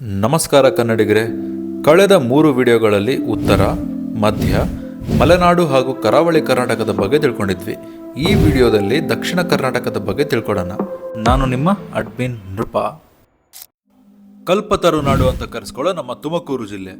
ನಮಸ್ಕಾರ ಕನ್ನಡಿಗರೇ. ಕಳೆದ 3 ವಿಡಿಯೋಗಳಲ್ಲಿ ಉತ್ತರ, ಮಧ್ಯ, ಮಲೆನಾಡು ಹಾಗೂ ಕರಾವಳಿ ಕರ್ನಾಟಕದ ಬಗ್ಗೆ ತಿಳ್ಕೊಂಡಿದ್ವಿ. ಈ ವಿಡಿಯೋದಲ್ಲಿ ದಕ್ಷಿಣ ಕರ್ನಾಟಕದ ಬಗ್ಗೆ ತಿಳ್ಕೊಳ್ಳೋಣ. ನಾನು ನಿಮ್ಮ ಅಡ್ಮಿನ್ ನೃಪ. ಕಲ್ಪತರುನಾಡು ಅಂತ ಕರೆಸ್ಕೊಳ್ಳೋ ನಮ್ಮ ತುಮಕೂರು ಜಿಲ್ಲೆ.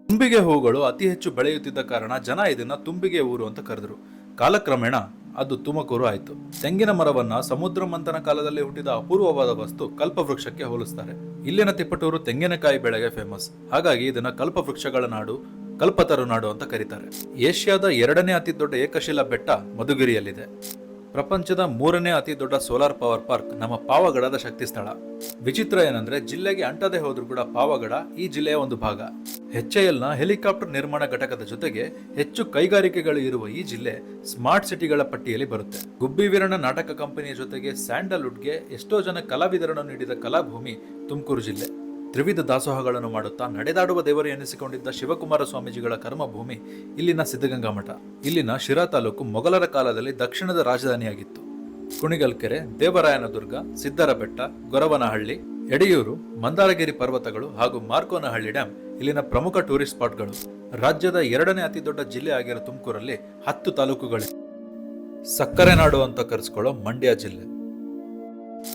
ತುಂಬಿಗೆ ಹೂಗಳು ಅತಿ ಹೆಚ್ಚು ಬೆಳೆಯುತ್ತಿದ್ದ ಕಾರಣ ಜನ ಇದನ್ನ ತುಂಬಿಗೆ ಊರು ಅಂತ ಕರೆದ್ರು. ಕಾಲಕ್ರಮೇಣ ಅದು ತುಮಕೂರು ಆಯಿತು. ತೆಂಗಿನ ಮರವನ್ನ ಸಮುದ್ರ ಮಂಥನ ಕಾಲದಲ್ಲಿ ಹುಟ್ಟಿದ ಅಪೂರ್ವವಾದ ವಸ್ತು ಕಲ್ಪವೃಕ್ಷಕ್ಕೆ ಹೋಲಿಸ್ತಾರೆ. ಇಲ್ಲಿನ ತಿಪ್ಪಟೂರು ತೆಂಗಿನಕಾಯಿ ಬೆಳೆಗೆ ಫೇಮಸ್. ಹಾಗಾಗಿ ಇದನ್ನ ಕಲ್ಪವೃಕ್ಷಗಳ ನಾಡು, ಕಲ್ಪತರುನಾಡು ಅಂತ ಕರೀತಾರೆ. ಏಷ್ಯಾದ 2ನೇ ಅತಿ ದೊಡ್ಡ ಏಕಶಿಲಾ ಬೆಟ್ಟ ಮಧುಗಿರಿಯಲ್ಲಿದೆ. ಪ್ರಪಂಚದ 3ನೇ ಅತಿ ದೊಡ್ಡ ಸೋಲಾರ್ ಪವರ್ ಪಾರ್ಕ್ ನಮ್ಮ ಪಾವಗಡದ ಶಕ್ತಿ ಸ್ಥಳ. ವಿಚಿತ್ರ ಏನಂದ್ರೆ ಜಿಲ್ಲೆಗೆ ಅಂಟದೆ ಹೋದ್ರೂ ಕೂಡ ಪಾವಗಡ ಈ ಜಿಲ್ಲೆಯ ಒಂದು ಭಾಗ. HALನ ಹೆಲಿಕಾಪ್ಟರ್ ನಿರ್ಮಾಣ ಘಟಕದ ಜೊತೆಗೆ ಹೆಚ್ಚು ಕೈಗಾರಿಕೆಗಳು ಇರುವ ಈ ಜಿಲ್ಲೆ ಸ್ಮಾರ್ಟ್ ಸಿಟಿಗಳ ಪಟ್ಟಿಯಲ್ಲಿ ಬರುತ್ತೆ. ಗುಬ್ಬಿ ವೀರಣ್ಣ ನಾಟಕ ಕಂಪನಿಯ ಜೊತೆಗೆ ಸ್ಯಾಂಡಲ್ವುಡ್ಗೆ ಎಷ್ಟೋ ಜನ ಕಲಾವಿದರನ್ನು ನೀಡಿದ ಕಲಾಭೂಮಿ ತುಮಕೂರು ಜಿಲ್ಲೆ. ತ್ರಿವಿಧ ದಾಸೋಹಗಳನ್ನು ಮಾಡುತ್ತಾ ನಡೆದಾಡುವ ದೇವರು ಎನಿಸಿಕೊಂಡಿದ್ದ ಶಿವಕುಮಾರ ಸ್ವಾಮೀಜಿಗಳ ಕರ್ಮಭೂಮಿ ಇಲ್ಲಿನ ಸಿದ್ಧಗಂಗಾ ಮಠ. ಇಲ್ಲಿನ ಶಿರಾ ತಾಲೂಕು ಮೊಘಲರ ಕಾಲದಲ್ಲಿ ದಕ್ಷಿಣದ ರಾಜಧಾನಿಯಾಗಿತ್ತು. ಕುಣಿಗಲ್ಕೆರೆ, ದೇವರಾಯನದುರ್ಗ, ಸಿದ್ದರಬೆಟ್ಟ, ಗೊರವನಹಳ್ಳಿ, ಯಡಿಯೂರು, ಮಂದಾರಗಿರಿ ಪರ್ವತಗಳು ಹಾಗೂ ಮಾರ್ಕೋನಹಳ್ಳಿ ಡ್ಯಾಂ ಇಲ್ಲಿನ ಪ್ರಮುಖ ಟೂರಿಸ್ಟ್ ಸ್ಪಾಟ್ಗಳು. ರಾಜ್ಯದ 2ನೇ ಅತಿ ದೊಡ್ಡ ಜಿಲ್ಲೆ ಆಗಿರೋ ತುಮಕೂರಲ್ಲಿ 10 ತಾಲೂಕುಗಳಿವೆ. ಸಕ್ಕರೆ ನಾಡು ಅಂತ ಕರೆಸ್ಕೊಳ್ಳೋ ಮಂಡ್ಯ ಜಿಲ್ಲೆ.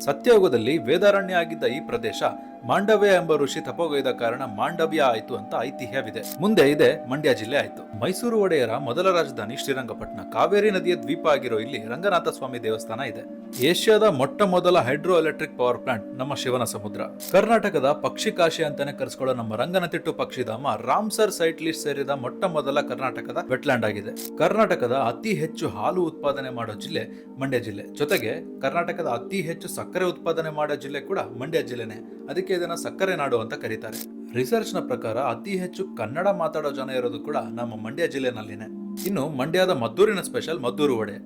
ಸತ್ಯಯುಗದಲ್ಲಿ ವೇದಾರಣ್ಯ ಆಗಿದ್ದ ಈ ಪ್ರದೇಶ ಮಾಂಡವ್ಯ ಎಂಬ ಋಷಿ ತಪೋಗೈದ ಕಾರಣ ಮಾಂಡವ್ಯ ಆಯಿತು ಅಂತ ಐತಿಹ್ಯವಿದೆ. ಮುಂದೆ ಇದೆ ಮಂಡ್ಯ ಜಿಲ್ಲೆ ಆಯಿತು. ಮೈಸೂರು ಒಡೆಯರ ಮೊದಲ ರಾಜಧಾನಿ ಶ್ರೀರಂಗಪಟ್ಟಣ. ಕಾವೇರಿ ನದಿಯ ದ್ವೀಪ ಆಗಿರೋ ಇಲ್ಲಿ ರಂಗನಾಥ ಸ್ವಾಮಿ ದೇವಸ್ಥಾನ ಇದೆ. ಏಷ್ಯಾದ ಮೊಟ್ಟ ಮೊದಲ ಹೈಡ್ರೋ ಎಲೆಕ್ಟ್ರಿಕ್ ಪವರ್ ಪ್ಲಾಂಟ್ ನಮ್ಮ ಶಿವನ ಸಮುದ್ರ. ಕರ್ನಾಟಕದ ಪಕ್ಷಿ ಕಾಶಿ ಅಂತಾನೆ ಕರೆಸ್ಕೊಳ್ಳೋ ನಮ್ಮ ರಂಗನತಿಟ್ಟು ಪಕ್ಷಿಧಾಮ ರಾಮ್ಸರ್ ಸೈಟ್ ಲಿಸ್ಟ್ ಸೇರಿದ ಮೊಟ್ಟ ಮೊದಲ ಕರ್ನಾಟಕದ ವೆಟ್ಲ್ಯಾಂಡ್ ಆಗಿದೆ. ಕರ್ನಾಟಕದ ಅತಿ ಹೆಚ್ಚು ಹಾಲು ಉತ್ಪಾದನೆ ಮಾಡೋ ಜಿಲ್ಲೆ ಮಂಡ್ಯ ಜಿಲ್ಲೆ. ಜೊತೆಗೆ ಕರ್ನಾಟಕದ ಅತಿ ಹೆಚ್ಚು ಸಕ್ಕರೆ ಉತ್ಪಾದನೆ ಮಾಡೋ ಜಿಲ್ಲೆ ಕೂಡ ಮಂಡ್ಯ ಜಿಲ್ಲೆನೆ. ಅದಕ್ಕೆ ಇದನ್ನ ಸಕ್ಕರೆ ನಾಡು ಅಂತ ಕರೀತಾರೆ. ರಿಸರ್ಚ್ ನ ಪ್ರಕಾರ ಅತಿ ಹೆಚ್ಚು ಕನ್ನಡ ಮಾತಾಡೋ ಜನ ಇರೋದು ಕೂಡ ನಮ್ಮ ಮಂಡ್ಯ ಜಿಲ್ಲೆನಲ್ಲಿನೇ. ಇನ್ನು ಮಂಡ್ಯದ ಮದ್ದೂರಿನ ಸ್ಪೆಷಲ್ ಮದ್ದೂರು ವಡೆ.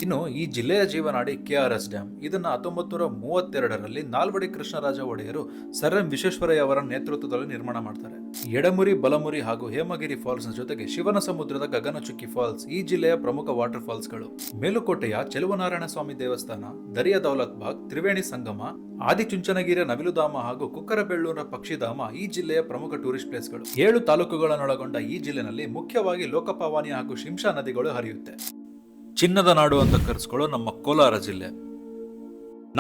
ಇನ್ನು ಈ ಜಿಲ್ಲೆಯ ಜೀವನಾಡಿ KRS ಡ್ಯಾಂ. ಇದನ್ನ 1932ರಲ್ಲಿ ನಾಲ್ವಡಿ ಕೃಷ್ಣರಾಜ ಒಡೆಯರು ಸರ್ ಎಂ ವಿಶ್ವೇಶ್ವರಯ್ಯ ಅವರ ನೇತೃತ್ವದಲ್ಲಿ ನಿರ್ಮಾಣ ಮಾಡ್ತಾರೆ. ಎಡಮುರಿ, ಬಲಮುರಿ ಹಾಗೂ ಹೇಮಗಿರಿ ಫಾಲ್ಸ್ ನ ಜೊತೆಗೆ ಶಿವನ ಸಮುದ್ರದ ಗಗನಚುಕ್ಕಿ ಫಾಲ್ಸ್ ಈ ಜಿಲ್ಲೆಯ ಪ್ರಮುಖ ವಾಟರ್ ಫಾಲ್ಸ್ ಗಳು. ಮೇಲುಕೋಟೆಯ ಚೆಲುವನಾರಾಯಣ ಸ್ವಾಮಿ ದೇವಸ್ಥಾನ, ದರಿಯಾ ದೌಲತ್ ಬಾಗ್, ತ್ರಿವೇಣಿ ಸಂಗಮ, ಆದಿಚುಂಚನಗಿರಿಯ ನವಿಲುಧಾಮ ಹಾಗೂ ಕುಕ್ಕರಬೆಳ್ಳೂರ ಪಕ್ಷಿಧಾಮ ಈ ಜಿಲ್ಲೆಯ ಪ್ರಮುಖ ಟೂರಿಸ್ಟ್ ಪ್ಲೇಸ್ಗಳು. 7 ತಾಲೂಕುಗಳನ್ನೊಳಗೊಂಡ ಈ ಜಿಲ್ಲೆನಲ್ಲಿ ಮುಖ್ಯವಾಗಿ ಲೋಕಪಾವಾನಿ ಹಾಗೂ ಶಿಂಷಾ ನದಿಗಳು ಹರಿಯುತ್ತೆ. ಚಿನ್ನದ ನಾಡು ಅಂತ ಕರೆಸ್ಕೊಳ್ಳೋ ನಮ್ಮ ಕೋಲಾರ ಜಿಲ್ಲೆ.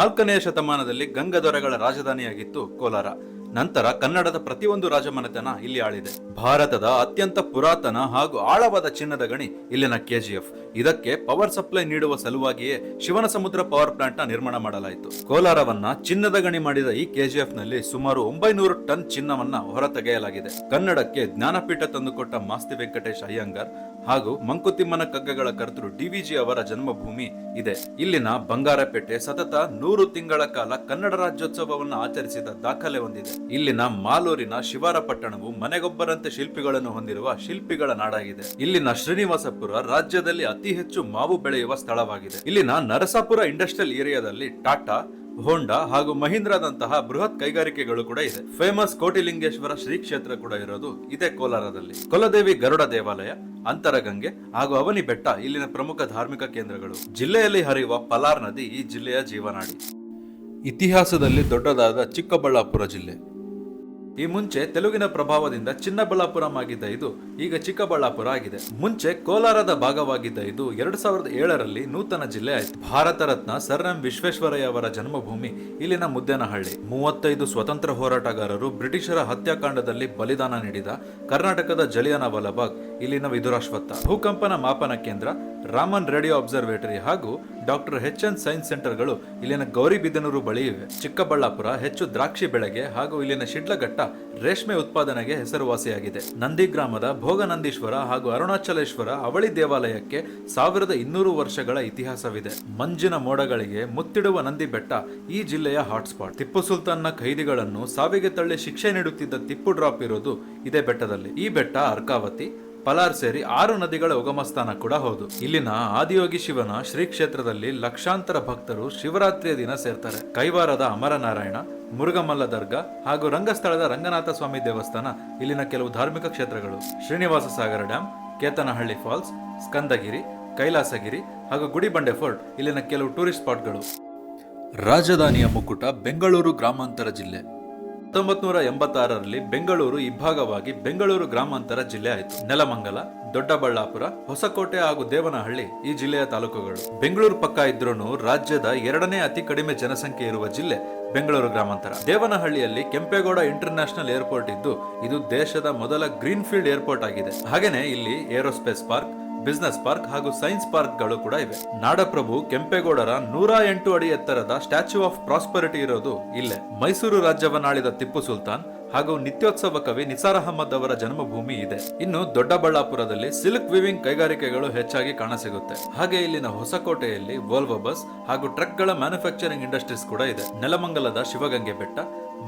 4ನೇ ಶತಮಾನದಲ್ಲಿ ಗಂಗದೊರೆಗಳ ರಾಜಧಾನಿಯಾಗಿತ್ತು ಕೋಲಾರ. ನಂತರ ಕನ್ನಡದ ಪ್ರತಿಯೊಂದು ರಾಜಮನೆತನ ಇಲ್ಲಿ ಆಳಿದೆ. ಭಾರತದ ಅತ್ಯಂತ ಪುರಾತನ ಹಾಗೂ ಆಳವಾದ ಚಿನ್ನದ ಗಣಿ ಇಲ್ಲಿನ KGF. ಇದಕ್ಕೆ ಪವರ್ ಸಪ್ಲೈ ನೀಡುವ ಸಲುವಾಗಿಯೇ ಶಿವನ ಸಮುದ್ರ ಪವರ್ ಪ್ಲಾಂಟ್ ನ ನಿರ್ಮಾಣ ಮಾಡಲಾಯಿತು. ಕೋಲಾರವನ್ನ ಚಿನ್ನದ ಗಣಿ ಮಾಡಿದ ಈ KGF ನಲ್ಲಿ ಸುಮಾರು 900 ಟನ್ ಚಿನ್ನವನ್ನ ಹೊರತೆಗೆಯಲಾಗಿದೆ. ಕನ್ನಡಕ್ಕೆ ಜ್ಞಾನಪೀಠ ತಂದುಕೊಟ್ಟ ಮಾಸ್ತಿ ವೆಂಕಟೇಶ ಅಯ್ಯಂಗಾರ್ ಹಾಗೂ ಮಂಕುತಿಮ್ಮನ ಕಗ್ಗಗಳ ಕರ್ತೃ DVG ಅವರ ಜನ್ಮಭೂಮಿ ಇದೆ. ಇಲ್ಲಿನ ಬಂಗಾರಪೇಟೆ ಸತತ 100 ತಿಂಗಳ ಕಾಲ ಕನ್ನಡ ರಾಜ್ಯೋತ್ಸವವನ್ನು ಆಚರಿಸಿದ ದಾಖಲೆ ಹೊಂದಿದೆ. ಇಲ್ಲಿನ ಮಾಲೂರಿನ ಶಿವಾರ ಪಟ್ಟಣವು ಮನೆಗೊಬ್ಬರಂತೆ ಶಿಲ್ಪಿಗಳನ್ನು ಹೊಂದಿರುವ ಶಿಲ್ಪಿಗಳ ನಾಡಾಗಿದೆ. ಇಲ್ಲಿನ ಶ್ರೀನಿವಾಸಪುರ ರಾಜ್ಯದಲ್ಲಿ ಅತಿ ಹೆಚ್ಚು ಮಾವು ಬೆಳೆಯುವ ಸ್ಥಳವಾಗಿದೆ. ಇಲ್ಲಿನ ನರಸಾಪುರ ಇಂಡಸ್ಟ್ರಿಯಲ್ ಏರಿಯಾದಲ್ಲಿ ಟಾಟಾ, ಹೋಂಡಾ ಹಾಗೂ ಮಹೀಂದ್ರಾದಂತಹ ಬೃಹತ್ ಕೈಗಾರಿಕೆಗಳು ಕೂಡ ಇದೆ. ಫೇಮಸ್ ಕೋಟಿಲಿಂಗೇಶ್ವರ ಶ್ರೀ ಕ್ಷೇತ್ರ ಕೂಡ ಇರೋದು ಇದೇ ಕೋಲಾರದಲ್ಲಿ. ಕೊಲದೇವಿ ಗರುಡ ದೇವಾಲಯ, ಅಂತರಗಂಗೆ ಹಾಗೂ ಅವನಿ ಬೆಟ್ಟ ಇಲ್ಲಿನ ಪ್ರಮುಖ ಧಾರ್ಮಿಕ ಕೇಂದ್ರಗಳು. ಜಿಲ್ಲೆಯಲ್ಲಿ ಹರಿಯುವ ಪಲಾರ್ ನದಿ ಈ ಜಿಲ್ಲೆಯ ಜೀವನಾಡಿ. ಇತಿಹಾಸದಲ್ಲಿ ದೊಡ್ಡದಾದ ಚಿಕ್ಕಬಳ್ಳಾಪುರ ಜಿಲ್ಲೆ. ಈ ಮುಂಚೆ ತೆಲುಗಿನ ಪ್ರಭಾವದಿಂದ ಚಿನ್ನಬಳ್ಳಾಪುರಂ ಆಗಿದ್ದ ಇದು ಈಗ ಚಿಕ್ಕಬಳ್ಳಾಪುರ ಆಗಿದೆ. ಮುಂಚೆ ಕೋಲಾರದ ಭಾಗವಾಗಿದ್ದ ಇದು 2007ರಲ್ಲಿ ನೂತನ ಜಿಲ್ಲೆ ಆಯಿತು. ಭಾರತ ರತ್ನ ಸರ್ ಎಂ ವಿಶ್ವೇಶ್ವರಯ್ಯ ಅವರ ಜನ್ಮಭೂಮಿ ಇಲ್ಲಿನ ಮುದ್ದೇನಹಳ್ಳಿ. 35 ಸ್ವತಂತ್ರ ಹೋರಾಟಗಾರರು ಬ್ರಿಟಿಷರ ಹತ್ಯಾಕಾಂಡದಲ್ಲಿ ಬಲಿದಾನ ನೀಡಿದ ಕರ್ನಾಟಕದ ಜಲಿಯನ ವಾಲಾಬಾಗ್ ಇಲ್ಲಿನ ವಿದುರಾಶ್ವತ್ಥ. ಭೂಕಂಪನ ಮಾಪನ ಕೇಂದ್ರ, ರಾಮನ್ ರೇಡಿಯೋ ಅಬ್ಸರ್ವೇಟರಿ ಹಾಗೂ ಡಾಕ್ಟರ್ HN ಸೈನ್ಸ್ ಸೆಂಟರ್ಗಳು ಇಲ್ಲಿನ ಗೌರಿಬಿದನೂರು ಬಳಿ ಇವೆ. ಚಿಕ್ಕಬಳ್ಳಾಪುರ ಹೆಚ್ಚು ದ್ರಾಕ್ಷಿ ಬೆಳೆಗೆ ಹಾಗೂ ಇಲ್ಲಿನ ಶಿಡ್ಲಘಟ್ಟ ರೇಷ್ಮೆ ಉತ್ಪಾದನೆಗೆ ಹೆಸರುವಾಸಿಯಾಗಿದೆ. ನಂದಿ ಗ್ರಾಮದ ಭೋಗನಂದೀಶ್ವರ ಹಾಗೂ ಅರುಣಾಚಲೇಶ್ವರ ಅವಳಿ ದೇವಾಲಯಕ್ಕೆ 1200 ವರ್ಷಗಳ ಇತಿಹಾಸವಿದೆ. ಮಂಜಿನ ಮೋಡಗಳಿಗೆ ಮುತ್ತಿಡುವ ನಂದಿ ಬೆಟ್ಟ ಈ ಜಿಲ್ಲೆಯ ಹಾಟ್ಸ್ಪಾಟ್. ಟಿಪ್ಪು ಸುಲ್ತಾನ್ನ ಖೈದಿಗಳನ್ನು ಸಾವಿಗೆ ತಳ್ಳಿ ಶಿಕ್ಷೆ ನೀಡುತ್ತಿದ್ದ ಟಿಪ್ಪು ಡ್ರಾಪ್ ಇರೋದು ಇದೇ ಬೆಟ್ಟದಲ್ಲಿ. ಈ ಬೆಟ್ಟ ಅರ್ಕಾವತಿ, ಪಲಾರ್ ಸೇರಿ 6 ನದಿಗಳ ಉಗಮ ಸ್ಥಾನ ಕೂಡ ಹೌದು. ಇಲ್ಲಿನ ಆದಿಯೋಗಿ ಶಿವನ ಶ್ರೀ ಕ್ಷೇತ್ರದಲ್ಲಿ ಲಕ್ಷಾಂತರ ಭಕ್ತರು ಶಿವರಾತ್ರಿಯ ದಿನ ಸೇರ್ತಾರೆ. ಕೈವಾರದ ಅಮರನಾರಾಯಣ, ಮುರುಗಮಲ್ಲ ದರ್ಗಾ ಹಾಗೂ ರಂಗಸ್ಥಳದ ರಂಗನಾಥ ಸ್ವಾಮಿ ದೇವಸ್ಥಾನ ಇಲ್ಲಿನ ಕೆಲವು ಧಾರ್ಮಿಕ ಕ್ಷೇತ್ರಗಳು. ಶ್ರೀನಿವಾಸ ಸಾಗರ ಡ್ಯಾಂ, ಕೇತನಹಳ್ಳಿ ಫಾಲ್ಸ್, ಸ್ಕಂದಗಿರಿ, ಕೈಲಾಸಗಿರಿ ಹಾಗೂ ಗುಡಿಬಂಡೆ ಫೋರ್ಟ್ ಇಲ್ಲಿನ ಕೆಲವು ಟೂರಿಸ್ಟ್ ಸ್ಪಾಟ್ಗಳು. ರಾಜಧಾನಿಯ ಮುಕುಟ ಬೆಂಗಳೂರು ಗ್ರಾಮಾಂತರ ಜಿಲ್ಲೆ. 1986ರಲ್ಲಿ ಬೆಂಗಳೂರು ಇಬ್ಬಾಗವಾಗಿ ಬೆಂಗಳೂರು ಗ್ರಾಮಾಂತರ ಜಿಲ್ಲೆ ಆಯಿತು. ನೆಲಮಂಗಲ, ದೊಡ್ಡಬಳ್ಳಾಪುರ, ಹೊಸಕೋಟೆ ಹಾಗೂ ದೇವನಹಳ್ಳಿ ಈ ಜಿಲ್ಲೆಯ ತಾಲೂಕುಗಳು. ಬೆಂಗಳೂರು ಪಕ್ಕ ಇದ್ರೂ ರಾಜ್ಯದ 2ನೇ ಅತಿ ಕಡಿಮೆ ಜನಸಂಖ್ಯೆ ಇರುವ ಜಿಲ್ಲೆ ಬೆಂಗಳೂರು ಗ್ರಾಮಾಂತರ. ದೇವನಹಳ್ಳಿಯಲ್ಲಿ ಕೆಂಪೇಗೌಡ ಇಂಟರ್ನ್ಯಾಷನಲ್ ಏರ್ಪೋರ್ಟ್ ಇದ್ದು ಇದು ದೇಶದ ಮೊದಲ ಗ್ರೀನ್ ಫೀಲ್ಡ್ ಏರ್ಪೋರ್ಟ್ ಆಗಿದೆ. ಹಾಗೇನೆ ಇಲ್ಲಿ ಏರೋಸ್ಪೇಸ್ ಪಾರ್ಕ್, ಬಿಸಿನೆಸ್ ಪಾರ್ಕ್ ಹಾಗೂ ಸೈನ್ಸ್ ಪಾರ್ಕ್ ಗಳು ಕೂಡ ಇವೆ. ನಾಡಪ್ರಭು ಕೆಂಪೇಗೌಡರ 108 ಅಡಿ ಎತ್ತರದ ಸ್ಟ್ಯಾಚ್ಯೂ ಆಫ್ ಪ್ರಾಸ್ಪರಿಟಿ ಇರೋದು ಇಲ್ಲೇ. ಮೈಸೂರು ರಾಜ್ಯವನ್ನಾಳಿದ ಟಿಪ್ಪು ಸುಲ್ತಾನ್ ಹಾಗೂ ನಿತ್ಯೋತ್ಸವ ಕವಿ ನಿಸಾರ್ ಅಹಮದ್ ಅವರ ಜನ್ಮಭೂಮಿ ಇದೆ. ಇನ್ನು ದೊಡ್ಡಬಳ್ಳಾಪುರದಲ್ಲಿ ಸಿಲ್ಕ್ ವಿವಿಂಗ್ ಕೈಗಾರಿಕೆಗಳು ಹೆಚ್ಚಾಗಿ ಕಾಣಸಿಗುತ್ತೆ. ಹಾಗೆ ಇಲ್ಲಿನ ಹೊಸಕೋಟೆಯಲ್ಲಿ ವೋಲ್ವೋ ಬಸ್ ಹಾಗೂ ಟ್ರಕ್ ಗಳ ಮ್ಯಾನುಫ್ಯಾಕ್ಚರಿಂಗ್ ಇಂಡಸ್ಟ್ರೀಸ್ ಕೂಡ ಇದೆ. ನೆಲಮಂಗಲದ ಶಿವಗಂಗೆ ಬೆಟ್ಟ,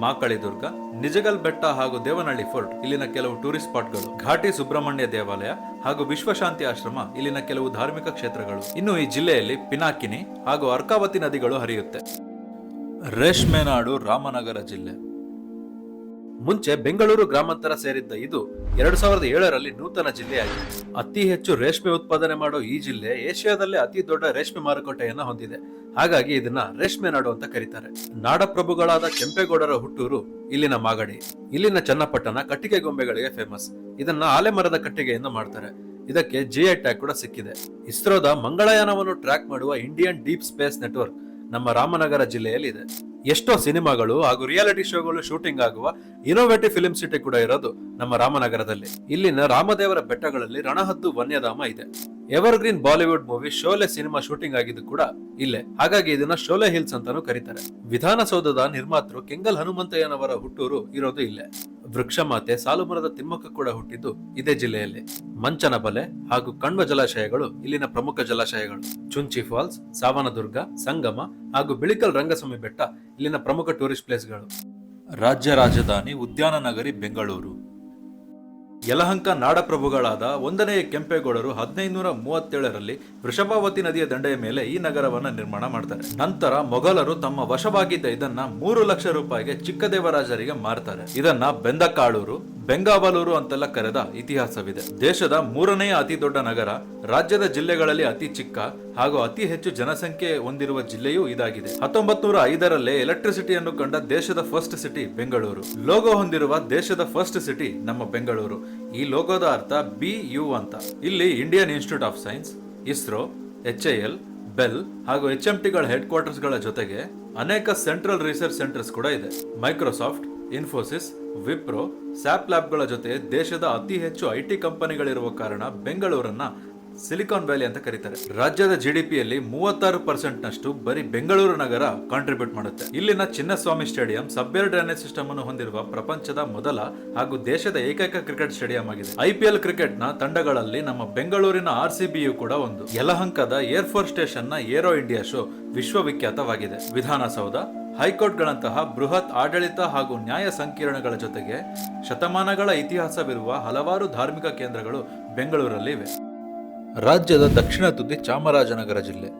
ಮಾಕಳಿ ದುರ್ಗ, ನಿಜಗಲ್ ಬೆಟ್ಟ ಹಾಗೂ ದೇವನಹಳ್ಳಿ ಫೋರ್ಟ್ ಇಲ್ಲಿನ ಕೆಲವು ಟೂರಿಸ್ಟ್ ಸ್ಪಾಟ್ಗಳು. ಘಾಟಿ ಸುಬ್ರಹ್ಮಣ್ಯ ದೇವಾಲಯ ಹಾಗೂ ವಿಶ್ವಶಾಂತಿ ಆಶ್ರಮ ಇಲ್ಲಿನ ಕೆಲವು ಧಾರ್ಮಿಕ ಕ್ಷೇತ್ರಗಳು. ಇನ್ನು ಈ ಜಿಲ್ಲೆಯಲ್ಲಿ ಪಿನಾಕಿನಿ ಹಾಗೂ ಅರ್ಕಾವತಿ ನದಿಗಳು ಹರಿಯುತ್ತೆ. ರೇಷ್ಮೆ ನಾಡು ರಾಮನಗರ ಜಿಲ್ಲೆ. ಮುಂಚೆ ಬೆಂಗಳೂರು ಗ್ರಾಮಾಂತರ ಸೇರಿದ್ದ ಇದು 2007ರಲ್ಲಿ ನೂತನ ಜಿಲ್ಲೆಯಾಗಿದೆ. ಅತಿ ಹೆಚ್ಚು ರೇಷ್ಮೆ ಉತ್ಪಾದನೆ ಮಾಡೋ ಈ ಜಿಲ್ಲೆ ಏಷ್ಯಾದಲ್ಲೇ ಅತಿ ದೊಡ್ಡ ರೇಷ್ಮೆ ಮಾರುಕಟ್ಟೆಯನ್ನ ಹೊಂದಿದೆ. ಹಾಗಾಗಿ ಇದನ್ನ ರೇಷ್ಮೆ ನಾಡು ಅಂತ ಕರೀತಾರೆ. ನಾಡಪ್ರಭುಗಳಾದ ಕೆಂಪೇಗೌಡರ ಹುಟ್ಟೂರು ಇಲ್ಲಿನ ಮಾಗಡಿ. ಇಲ್ಲಿನ ಚನ್ನಪಟ್ಟಣ ಕಟ್ಟಿಗೆ ಗೊಂಬೆಗಳಿಗೆ ಫೇಮಸ್. ಇದನ್ನ ಆಲೆಮರದ ಕಟ್ಟಿಗೆಯಿಂದ ಮಾಡ್ತಾರೆ. ಇದಕ್ಕೆ ಜಿಐ ಟ್ಯಾಗ್ ಕೂಡ ಸಿಕ್ಕಿದೆ. ಇಸ್ರೋದ ಮಂಗಳಯಾನವನ್ನು ಟ್ರ್ಯಾಕ್ ಮಾಡುವ ಇಂಡಿಯನ್ ಡೀಪ್ ಸ್ಪೇಸ್ ನೆಟ್ವರ್ಕ್ ನಮ್ಮ ರಾಮನಗರ ಜಿಲ್ಲೆಯಲ್ಲಿ ಇದೆ. ಎಷ್ಟೋ ಸಿನಿಮಾಗಳು ಹಾಗೂ ರಿಯಾಲಿಟಿ ಶೋಗಳು ಶೂಟಿಂಗ್ ಆಗುವ ಇನೋವೇಟಿವ್ ಫಿಲ್ಮ್ ಸಿಟಿ ಕೂಡ ಇರೋದು ನಮ್ಮ ರಾಮನಗರದಲ್ಲಿ. ಇಲ್ಲಿನ ರಾಮದೇವರ ಬೆಟ್ಟಗಳಲ್ಲಿ ರಣಹದ್ದು ವನ್ಯಧಾಮ ಇದೆ. Evergreen Bollywood movie Sholay cinema shooting ಆಗಿದ್ದು ಕೂಡ ಇಲ್ಲೇ. ಹಾಗಾಗಿ ಇದನ್ನ ಶೋಲೆ ಹಿಲ್ಸ್ ಅಂತಾನೂ ಕರೀತಾರೆ. ವಿಧಾನಸೌಧದ ನಿರ್ಮಾತೃ ಕೆಂಗಲ್ ಹನುಮಂತಯ್ಯನವರ ಹುಟ್ಟೂರು ಇರೋದು ಇಲ್ಲೇ. ವೃಕ್ಷ ಮಾತೆ ಸಾಲುಮರದ ತಿಮ್ಮಕ್ಕ ಕೂಡ ಹುಟ್ಟಿದ್ದು ಇದೇ ಜಿಲ್ಲೆಯಲ್ಲಿ. ಮಂಚನಬಲೆ ಹಾಗೂ ಕಣ್ವ ಜಲಾಶಯಗಳು ಇಲ್ಲಿನ ಪ್ರಮುಖ ಜಲಾಶಯಗಳು. ಚುಂಚಿ ಫಾಲ್ಸ್, ಸಾವನದುರ್ಗ, ಸಂಗಮ ಹಾಗೂ ಬಿಳಿಕಲ್ ರಂಗಸ್ವಾಮಿ ಬೆಟ್ಟ ಇಲ್ಲಿನ ಪ್ರಮುಖ ಟೂರಿಸ್ಟ್ ಪ್ಲೇಸ್ಗಳು. ರಾಜ್ಯ ರಾಜಧಾನಿ ಉದ್ಯಾನ ನಗರಿ ಬೆಂಗಳೂರು. ಯಲಹಂಕ ನಾಡಪ್ರಭುಗಳಾದ 1ನೇ ಕೆಂಪೇಗೌಡರು 1537ರಲ್ಲಿ ವೃಷಭಾವತಿ ನದಿಯ ದಂಡೆಯ ಮೇಲೆ ಈ ನಗರವನ್ನ ನಿರ್ಮಾಣ ಮಾಡ್ತಾರೆ. ನಂತರ ಮೊಘಲರು ತಮ್ಮ ವಶವಾಗಿದ್ದ ಇದನ್ನ 3 ಲಕ್ಷ ರೂಪಾಯಿಗೆ ಚಿಕ್ಕದೇವರಾಜರಿಗೆ ಮಾರ್ತಾರೆ. ಇದನ್ನ ಬೆಂದಕಾಳೂರು, ಬೆಂಗಾವಲೂರು ಅಂತೆಲ್ಲ ಕರೆದ ಇತಿಹಾಸವಿದೆ. ದೇಶದ 3ನೇ ಅತಿ ದೊಡ್ಡ ನಗರ, ರಾಜ್ಯದ ಜಿಲ್ಲೆಗಳಲ್ಲಿ ಅತಿ ಚಿಕ್ಕ ಹಾಗೂ ಅತಿ ಹೆಚ್ಚು ಜನಸಂಖ್ಯೆ ಹೊಂದಿರುವ ಜಿಲ್ಲೆಯೂ ಇದಾಗಿದೆ. 1905ರಲ್ಲೇ ಎಲೆಕ್ಟ್ರಿಸಿಟಿಯನ್ನು ಕಂಡ ದೇಶದ ಫಸ್ಟ್ ಸಿಟಿ ಬೆಂಗಳೂರು. ಲೋಗೋ ಹೊಂದಿರುವ ದೇಶದ ಫಸ್ಟ್ ಸಿಟಿ ನಮ್ಮ ಬೆಂಗಳೂರು. ಈ ಲೋಗೋದ ಅರ್ಥ BU ಅಂತ. ಇಲ್ಲಿ Indian institute of science, ISRO, HAL, bell ಹಾಗೂ HMTಗಳ ಹೆಡ್ ಕ್ವಾರ್ಟರ್ಸ್ ಗಳ ಜೊತೆಗೆ ಅನೇಕ ಸೆಂಟ್ರಲ್ ರಿಸರ್ಚ್ ಸೆಂಟರ್ಸ್ ಕೂಡ ಇದೆ. ಮೈಕ್ರೋಸಾಫ್ಟ್, ಇನ್ಫೋಸಿಸ್, ವಿಪ್ರೋ, ಸ್ಯಾಪ್ ಲ್ಯಾಬ್ಗಳ ಜೊತೆ ದೇಶದ ಅತಿ ಹೆಚ್ಚು IT ಕಂಪನಿಗಳಿರುವ ಕಾರಣ ಬೆಂಗಳೂರನ್ನ ಸಿಲಿಕಾನ್ ವ್ಯಾಲಿ ಅಂತ ಕರೀತಾರೆ. ರಾಜ್ಯದ GDPಯಲ್ಲಿ 36% ನಷ್ಟು ಬರೀ ಬೆಂಗಳೂರು ನಗರ ಕಾಂಟ್ರಿಬ್ಯೂಟ್ ಮಾಡುತ್ತೆ. ಇಲ್ಲಿನ ಚಿನ್ನಸ್ವಾಮಿ ಸ್ಟೇಡಿಯಂ ಸಬ್ವೇರ್ ಡ್ರೈನೇಜ್ ಸಿಸ್ಟಮ್ ಅನ್ನು ಹೊಂದಿರುವ ಪ್ರಪಂಚದ ಮೊದಲ ಹಾಗೂ ದೇಶದ ಏಕೈಕ ಕ್ರಿಕೆಟ್ ಸ್ಟೇಡಿಯಂ ಆಗಿದೆ. IPL ಕ್ರಿಕೆಟ್ ನ ತಂಡಗಳಲ್ಲಿ ನಮ್ಮ ಬೆಂಗಳೂರಿನ RCBಯು ಕೂಡ ಒಂದು. ಯಲಹಂಕದ ಏರ್ಫೋರ್ಸ್ ಸ್ಟೇಷನ್ ನ ಏರೋ ಇಂಡಿಯಾ ಶೋ ವಿಶ್ವವಿಖ್ಯಾತವಾಗಿದೆ. ವಿಧಾನಸೌಧ, ಹೈಕೋರ್ಟ್ಗಳಂತಹ ಬೃಹತ್ ಆಡಳಿತ ಹಾಗೂ ನ್ಯಾಯ ಸಂಕೀರ್ಣಗಳ ಜೊತೆಗೆ ಶತಮಾನಗಳ ಇತಿಹಾಸವಿರುವ ಹಲವಾರು ಧಾರ್ಮಿಕ ಕೇಂದ್ರಗಳು ಬೆಂಗಳೂರಲ್ಲಿ ಇವೆ. ರಾಜ್ಯದ ದಕ್ಷಿಣ ತುದಿ ಚಾಮರಾಜನಗರ ಜಿಲ್ಲೆ.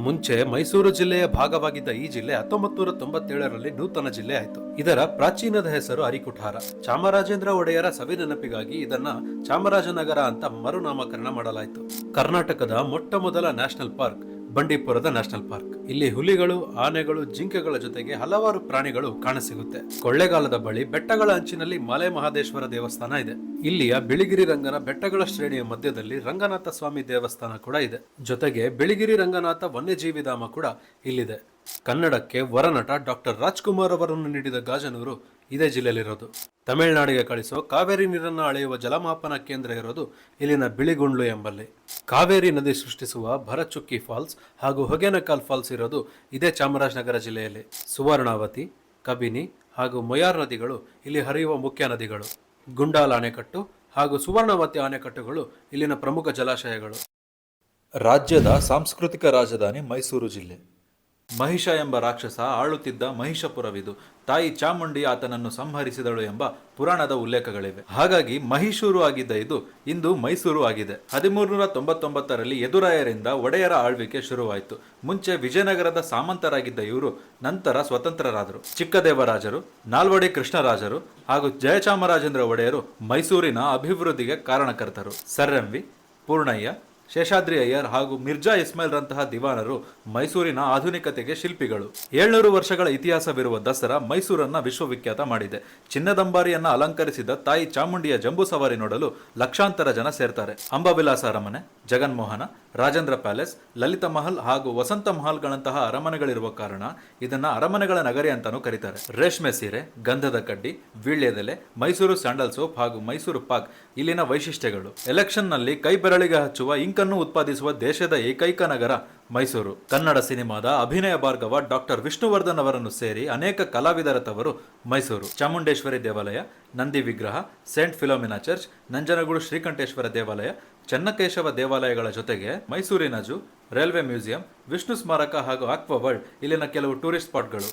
ಮುಂಚೆ ಮೈಸೂರು ಜಿಲ್ಲೆಯ ಭಾಗವಾಗಿದ್ದ ಈ ಜಿಲ್ಲೆ 1997ರಲ್ಲಿ ನೂತನ ಜಿಲ್ಲೆ ಆಯಿತು. ಇದರ ಪ್ರಾಚೀನದ ಹೆಸರು ಅರಿಕುಠಾರ. ಚಾಮರಾಜೇಂದ್ರ ಒಡೆಯರ ಸವಿ ನೆನಪಿಗಾಗಿ ಇದನ್ನ ಚಾಮರಾಜನಗರ ಅಂತ ಮರುನಾಮಕರಣ ಮಾಡಲಾಯಿತು. ಕರ್ನಾಟಕದ ಮೊಟ್ಟ ಮೊದಲ ನ್ಯಾಷನಲ್ ಪಾರ್ಕ್ ಬಂಡೀಪುರದ ನ್ಯಾಷನಲ್ ಪಾರ್ಕ್. ಇಲ್ಲಿ ಹುಲಿಗಳು, ಆನೆಗಳು, ಜಿಂಕೆಗಳ ಜೊತೆಗೆ ಹಲವಾರು ಪ್ರಾಣಿಗಳು ಕಾಣಸಿಗುತ್ತೆ. ಕೊಳ್ಳೆಗಾಲದ ಬಳಿ ಬೆಟ್ಟಗಳ ಅಂಚಿನಲ್ಲಿ ಮಲೆ ಮಹದೇಶ್ವರ ದೇವಸ್ಥಾನ ಇದೆ. ಇಲ್ಲಿಯ ಬಿಳಿಗಿರಿ ರಂಗನ ಬೆಟ್ಟಗಳ ಶ್ರೇಣಿಯ ಮಧ್ಯದಲ್ಲಿ ರಂಗನಾಥ ಸ್ವಾಮಿ ದೇವಸ್ಥಾನ ಕೂಡ ಇದೆ. ಜೊತೆಗೆ ಬಿಳಿಗಿರಿ ರಂಗನಾಥ ವನ್ಯಜೀವಿ ಧಾಮ ಕೂಡ ಇಲ್ಲಿದೆ. ಕನ್ನಡಕ್ಕೆ ವರನಟ ಡಾಕ್ಟರ್ ರಾಜ್ಕುಮಾರ್ ಅವರನ್ನು ನೀಡಿದ ಗಾಜನೂರು ಇದೇ ಜಿಲ್ಲೆಯಲ್ಲಿರೋದು. ತಮಿಳುನಾಡಿಗೆ ಕಳಿಸೋ ಕಾವೇರಿ ನೀರನ್ನು ಅಳೆಯುವ ಜಲಮಾಪನ ಕೇಂದ್ರ ಇರೋದು ಇಲ್ಲಿನ ಬಿಳಿಗುಂಡ್ಲು ಎಂಬಲ್ಲಿ. ಕಾವೇರಿ ನದಿ ಸೃಷ್ಟಿಸುವ ಭರಚುಕ್ಕಿ ಫಾಲ್ಸ್ ಹಾಗೂ ಹೊಗೇನಕಲ್ ಫಾಲ್ಸ್ ಇರೋದು ಇದೇ ಚಾಮರಾಜನಗರ ಜಿಲ್ಲೆಯಲ್ಲಿ. ಸುವರ್ಣಾವತಿ, ಕಬಿನಿ ಹಾಗೂ ಮೊಯಾರ್ ನದಿಗಳು ಇಲ್ಲಿ ಹರಿಯುವ ಮುಖ್ಯ ನದಿಗಳು. ಗುಂಡಾಲ್ ಅಣೆಕಟ್ಟು ಹಾಗೂ ಸುವರ್ಣಾವತಿ ಅಣೆಕಟ್ಟುಗಳು ಇಲ್ಲಿನ ಪ್ರಮುಖ ಜಲಾಶಯಗಳು. ರಾಜ್ಯದ ಸಾಂಸ್ಕೃತಿಕ ರಾಜಧಾನಿ ಮೈಸೂರು ಜಿಲ್ಲೆ. ಮಹಿಷ ಎಂಬ ರಾಕ್ಷಸ ಆಳುತ್ತಿದ್ದ ಮಹಿಷಪುರವಿದು. ತಾಯಿ ಚಾಮುಂಡಿ ಆತನನ್ನು ಸಂಹರಿಸಿದಳು ಎಂಬ ಪುರಾಣದ ಉಲ್ಲೇಖಗಳಿವೆ. ಹಾಗಾಗಿ ಮಹಿಷೂರು ಆಗಿದ್ದ ಇದು ಇಂದು ಮೈಸೂರು ಆಗಿದೆ. 1399ರಲ್ಲಿ ಯದುರಾಯರಿಂದ ಒಡೆಯರ ಆಳ್ವಿಕೆ ಶುರುವಾಯಿತು. ಮುಂಚೆ ವಿಜಯನಗರದ ಸಾಮಂತರಾಗಿದ್ದ ಇವರು ನಂತರ ಸ್ವತಂತ್ರರಾದರು. ಚಿಕ್ಕದೇವರಾಜರು, ನಾಲ್ವಡಿ ಕೃಷ್ಣರಾಜರು ಹಾಗೂ ಜಯಚಾಮರಾಜೇಂದ್ರ ಒಡೆಯರು ಮೈಸೂರಿನ ಅಭಿವೃದ್ಧಿಗೆ ಕಾರಣಕರ್ತರು. Sir M V, Purnaiah, Seshadri Iyer ಹಾಗೂ ಮಿರ್ಜಾ ಇಸ್ಮಾಯಿಲ್ ರಂತಹ ದಿವಾನರು ಮೈಸೂರಿನ ಆಧುನಿಕತೆಗೆ ಶಿಲ್ಪಿಗಳು. 700 ವರ್ಷಗಳ ಇತಿಹಾಸವಿರುವ ದಸರಾ ಮೈಸೂರನ್ನ ವಿಶ್ವವಿಖ್ಯಾತ ಮಾಡಿದೆ. ಚಿನ್ನದಂಬಾರಿಯನ್ನ ಅಲಂಕರಿಸಿದ ತಾಯಿ ಚಾಮುಂಡಿಯ ಜಂಬೂ ಸವಾರಿ ನೋಡಲು ಲಕ್ಷಾಂತರ ಜನ ಸೇರ್ತಾರೆ. ಅಂಬಾವಿಲಾಸ ಅರಮನೆ, ಜಗನ್ಮೋಹನ, ರಾಜೇಂದ್ರ ಪ್ಯಾಲೇಸ್, ಲಲಿತ ಮಹಲ್ ಹಾಗೂ ವಸಂತ ಮಹಲ್ಗಳಂತಹ ಅರಮನೆಗಳಿರುವ ಕಾರಣ ಇದನ್ನ ಅರಮನೆಗಳ ನಗರಿ ಅಂತಾನೂ ಕರೀತಾರೆ. ರೇಷ್ಮೆ ಸೀರೆ, ಗಂಧದ ಕಡ್ಡಿ, ವೀಳ್ಯದೆಲೆ, ಮೈಸೂರು ಸ್ಯಾಂಡಲ್ ಸೋಪ್ ಹಾಗೂ ಮೈಸೂರು ಪಾಕ್ ಇಲ್ಲಿನ ವೈಶಿಷ್ಟ್ಯಗಳು. ಎಲೆಕ್ಷನ್ ನಲ್ಲಿ ಕೈ ಬೆರಳಿಗೆ ಹಚ್ಚುವ ಇಂಕನ್ನು ಉತ್ಪಾದಿಸುವ ದೇಶದ ಏಕೈಕ ನಗರ ಮೈಸೂರು. ಕನ್ನಡ ಸಿನಿಮಾದ ಅಭಿನಯ ಭಾರ್ಗವ ಡಾಕ್ಟರ್ ವಿಷ್ಣುವರ್ಧನ್ ಅವರನ್ನು ಸೇರಿ ಅನೇಕ ಕಲಾವಿದರ ತವರು ಮೈಸೂರು. ಚಾಮುಂಡೇಶ್ವರಿ ದೇವಾಲಯ, ನಂದಿ ವಿಗ್ರಹ, Saint Philomena church, Nanjangud Srikanteshwara ದೇವಾಲಯ, ಚೆನ್ನಕೇಶವ ದೇವಾಲಯಗಳ ಜೊತೆಗೆ ಮೈಸೂರಿನ ಜೂ, ರೈಲ್ವೆ ಮ್ಯೂಸಿಯಂ, ವಿಷ್ಣು ಸ್ಮಾರಕ ಹಾಗೂ ಆಕ್ವಾ ವರ್ಲ್ಡ್ ಇಲ್ಲಿನ ಕೆಲವು ಟೂರಿಸ್ಟ್ ಸ್ಪಾಟ್ಗಳು.